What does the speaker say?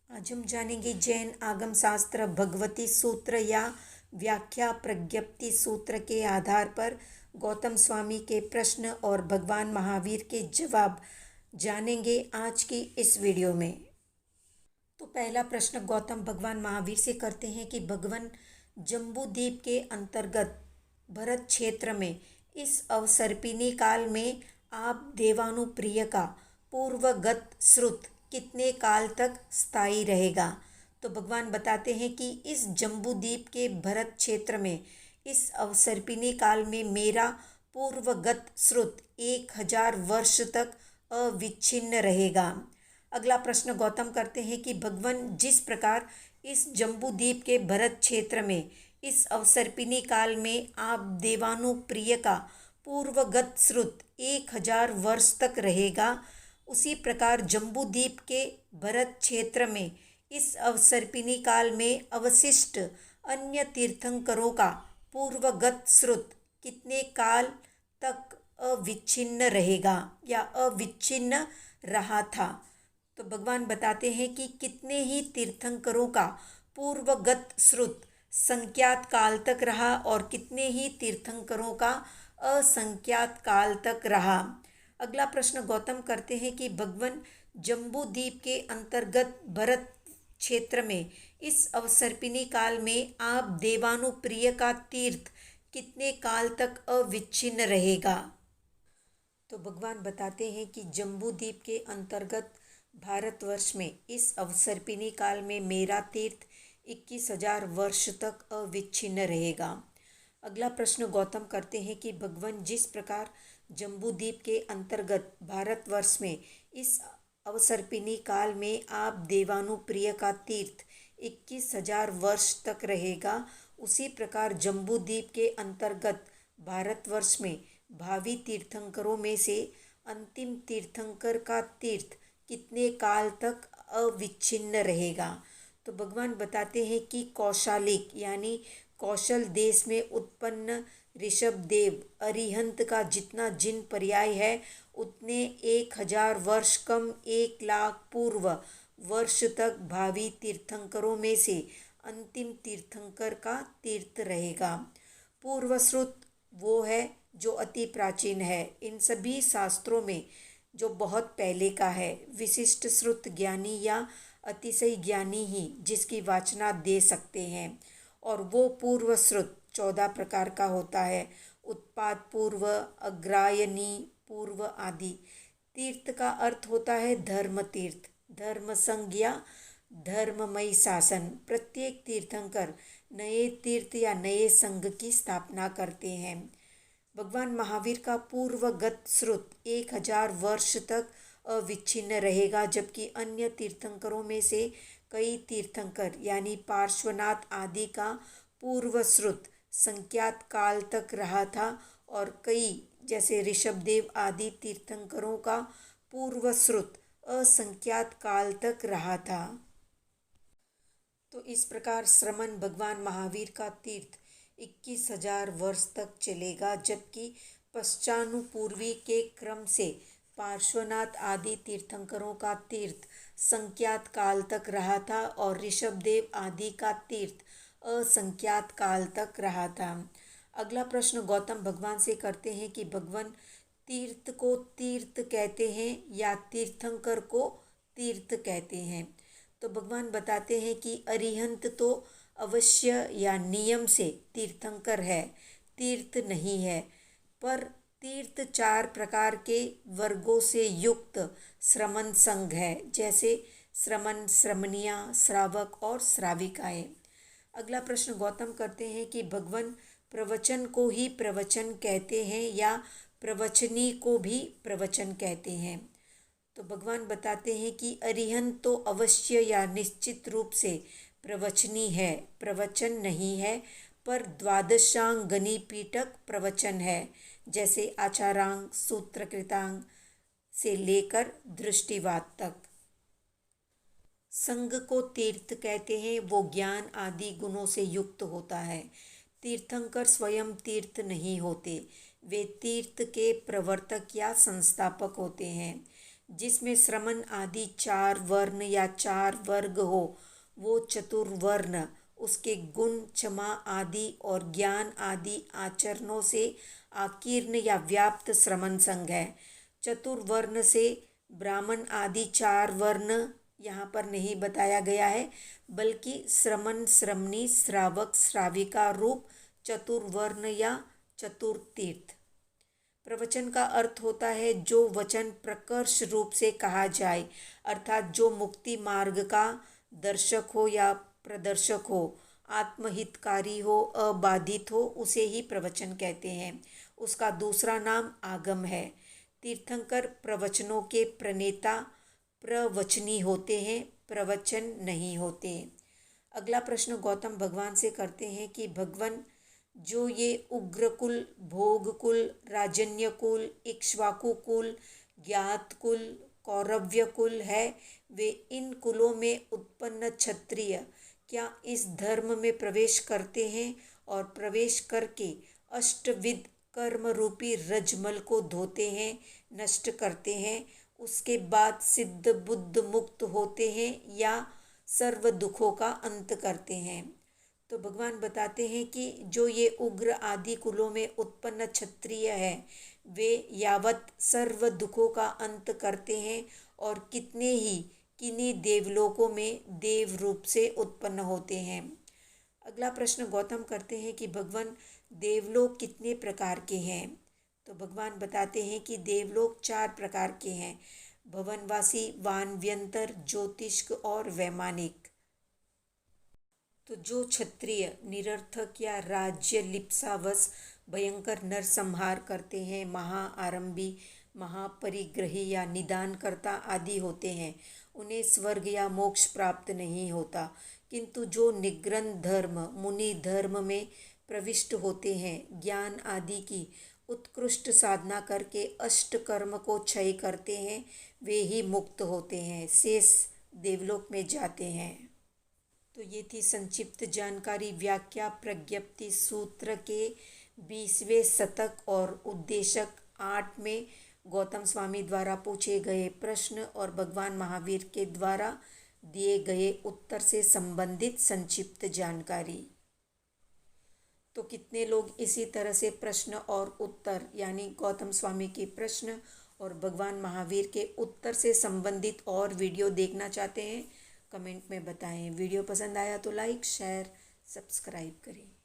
आज हम जानेंगे जैन आगम शास्त्र भगवती सूत्र या व्याख्या प्रज्ञप्ति सूत्र के आधार पर गौतम स्वामी के प्रश्न और भगवान महावीर के जवाब जानेंगे आज की इस वीडियो में। तो पहला प्रश्न गौतम भगवान महावीर से करते हैं कि भगवान जम्बूद्वीप के अंतर्गत भरत क्षेत्र में इस अवसर्पिणी काल में आप देवानुप्रिय का पूर्वगत श्रुत कितने काल तक स्थायी रहेगा। तो भगवान बताते हैं कि इस जम्बूद्वीप के भरत क्षेत्र में इस अवसर्पिणी काल में मेरा पूर्वगत श्रुत 1000 वर्ष तक अविच्छिन्न रहेगा। अगला प्रश्न गौतम करते हैं कि भगवान जिस प्रकार इस जम्बूद्वीप के भरत क्षेत्र में इस अवसर्पिणी काल में आप देवानुप्रिय का पूर्वगत श्रुत 1000 वर्ष तक रहेगा, उसी प्रकार जम्बूद्वीप के भरत क्षेत्र में इस अवसर्पिणी काल में अवशिष्ट अन्य तीर्थंकरों का पूर्वगत श्रुत कितने काल तक अविच्छिन्न रहेगा या अविच्छिन्न रहा था। तो भगवान बताते हैं कि कितने ही तीर्थंकरों का पूर्वगत श्रुत संख्यात काल तक रहा और कितने ही तीर्थंकरों का असंख्यात काल तक रहा। अगला प्रश्न गौतम करते हैं कि भगवान जम्बूद्वीप के अंतर्गत भरत क्षेत्र में इस अवसर्पिणी काल में आप देवानुप्रिय का तीर्थ कितने काल तक अविच्छिन्न रहेगा। तो भगवान बताते हैं कि जम्बूद्वीप के अंतर्गत भारतवर्ष में इस अवसर्पिणी काल में मेरा तीर्थ 21,000 वर्ष तक अविच्छिन्न रहेगा। अगला प्रश्न गौतम करते हैं कि भगवान जिस प्रकार जम्बूद्वीप के अंतर्गत भारतवर्ष में इस अवसर्पिणी काल में आप देवानुप्रिय का तीर्थ 21,000 वर्ष तक रहेगा, उसी प्रकार जम्बूद्वीप के अंतर्गत भारतवर्ष में भावी तीर्थंकरों में से अंतिम तीर्थंकर का तीर्थ कितने काल तक अविच्छिन्न रहेगा। तो भगवान बताते हैं कि कौशालिक यानी कौशल देश में उत्पन्न ऋषभदेव अरिहंत का जितना जिन पर्याय है उतने 1000 वर्ष कम 1,00,000 पूर्व वर्ष तक भावी तीर्थंकरों में से अंतिम तीर्थंकर का तीर्थ रहेगा। पूर्वश्रुत वो है जो अति प्राचीन है इन सभी शास्त्रों में, जो बहुत पहले का है। विशिष्ट श्रुत ज्ञानी या अतिशय ज्ञानी ही जिसकी वाचना दे सकते हैं, और वो पूर्व श्रुत 14 प्रकार का होता है। उत्पाद पूर्व, अग्रायनी पूर्व आदि। तीर्थ का अर्थ होता है धर्म तीर्थ, धर्म संघ या धर्ममय शासन। प्रत्येक तीर्थंकर नए तीर्थ या नए संघ की स्थापना करते हैं। भगवान महावीर का पूर्वगत श्रुत 1000 वर्ष तक अविच्छिन्न रहेगा, जबकि अन्य तीर्थंकरों में से कई तीर्थंकर यानी पार्श्वनाथ आदि का पूर्वश्रुत संख्यात काल तक रहा था और कई जैसे ऋषभदेव आदि तीर्थंकरों का पूर्वश्रुत असंख्यात काल तक रहा था। तो इस प्रकार श्रमण भगवान महावीर का तीर्थ 21,000 वर्ष तक चलेगा, जबकि पश्चानुपूर्वी के क्रम से पार्श्वनाथ आदि तीर्थंकरों का तीर्थ संख्यात काल तक रहा था और ऋषभदेव आदि का तीर्थ असंख्यात काल तक रहा था। अगला प्रश्न गौतम भगवान से करते हैं कि भगवान तीर्थ को तीर्थ कहते हैं या तीर्थंकर को तीर्थ कहते हैं। तो भगवान बताते हैं कि अरिहंत तो अवश्य या नियम से तीर्थंकर है, तीर्थ नहीं है, पर तीर्थ 4 प्रकार के वर्गों से युक्त श्रमण संघ है, जैसे श्रमण, श्रमणिया, श्रावक और श्राविकाएं। अगला प्रश्न गौतम करते हैं कि भगवान प्रवचन को ही प्रवचन कहते हैं या प्रवचनी को भी प्रवचन कहते हैं। तो भगवान बताते हैं कि अरिहंत तो अवश्य या निश्चित रूप से प्रवचनी है, प्रवचन नहीं है, पर द्वादशांग गणिपीठक प्रवचन है, जैसे आचारांग, सूत्रकृतांग से लेकर दृष्टिवाद तक। संघ को तीर्थ कहते हैं, वो ज्ञान आदि गुणों से युक्त होता है। तीर्थंकर स्वयं तीर्थ नहीं होते, वे तीर्थ के प्रवर्तक या संस्थापक होते हैं। जिसमें श्रमण आदि 4 वर्ण या 4 वर्ग हो वो चतुर्वर्ण। उसके गुण, क्षमा आदि और ज्ञान आदि आचरणों से आकीर्ण या व्याप्त श्रमण संघ है। चतुर्वर्ण से ब्राह्मण आदि 4 वर्ण यहाँ पर नहीं बताया गया है, बल्कि श्रमण, श्रमणी, श्रावक, श्राविका रूप चतुर्वर्ण या चतुर्तीर्थ। प्रवचन का अर्थ होता है जो वचन प्रकर्ष रूप से कहा जाए, अर्थात जो मुक्ति मार्ग का दर्शक हो या प्रदर्शक हो, आत्महितकारी हो, अबाधित हो, उसे ही प्रवचन कहते हैं। उसका दूसरा नाम आगम है। तीर्थंकर प्रवचनों के प्रणेता प्रवचनी होते हैं, प्रवचन नहीं होते। अगला प्रश्न गौतम भगवान से करते हैं कि भगवान, जो ये उग्रकुल, भोगकुल, राजन्यकुल, इक्ष्वाकुकुल, ज्ञातकुल, कौरव्यकुल है, वे इन कुलों में उत्पन्न क्षत्रिय क्या इस धर्म में प्रवेश करते हैं और प्रवेश करके अष्टविध कर्म रूपी रजमल को धोते हैं, नष्ट करते हैं, उसके बाद सिद्ध बुद्ध मुक्त होते हैं या सर्व दुखों का अंत करते हैं। तो भगवान बताते हैं कि जो ये उग्र आदि कुलों में उत्पन्न क्षत्रिय है, वे यावत सर्व दुखों का अंत करते हैं और कितने ही किन्हीं देवलोकों में देव रूप से उत्पन्न होते हैं। अगला प्रश्न गौतम करते हैं कि भगवान, देवलोक कितने प्रकार के हैं? तो भगवान बताते हैं कि देवलोक 4 प्रकार के हैं: भवनवासी, वानव्यंतर, ज्योतिष्क और वैमानिक। तो जो क्षत्रिय निरर्थक या राज्य लिप्सावश भयंकर नरसंहार करते हैं, महाआरंभी, महापरिग्रही या निदानकर्ता आदि होते हैं, उन्हें स्वर्ग या मोक्ष प्राप्त नहीं होता। किंतु जो निग्रंथ धर्म, मुनि धर्म में प्रविष्ट होते हैं, ज्ञान आदि की उत्कृष्ट साधना करके अष्ट कर्म को क्षय करते हैं, वे ही मुक्त होते हैं, शेष देवलोक में जाते हैं। तो ये थी संक्षिप्त जानकारी व्याख्या प्रज्ञप्ति सूत्र के 20वें शतक और उद्देशक 8 में गौतम स्वामी द्वारा पूछे गए प्रश्न और भगवान महावीर के द्वारा दिए गए उत्तर से संबंधित संक्षिप्त जानकारी। तो कितने लोग इसी तरह से प्रश्न और उत्तर यानी गौतम स्वामी के प्रश्न और भगवान महावीर के उत्तर से संबंधित और वीडियो देखना चाहते हैं, कमेंट में बताएं। वीडियो पसंद आया तो लाइक, शेयर, सब्सक्राइब करें।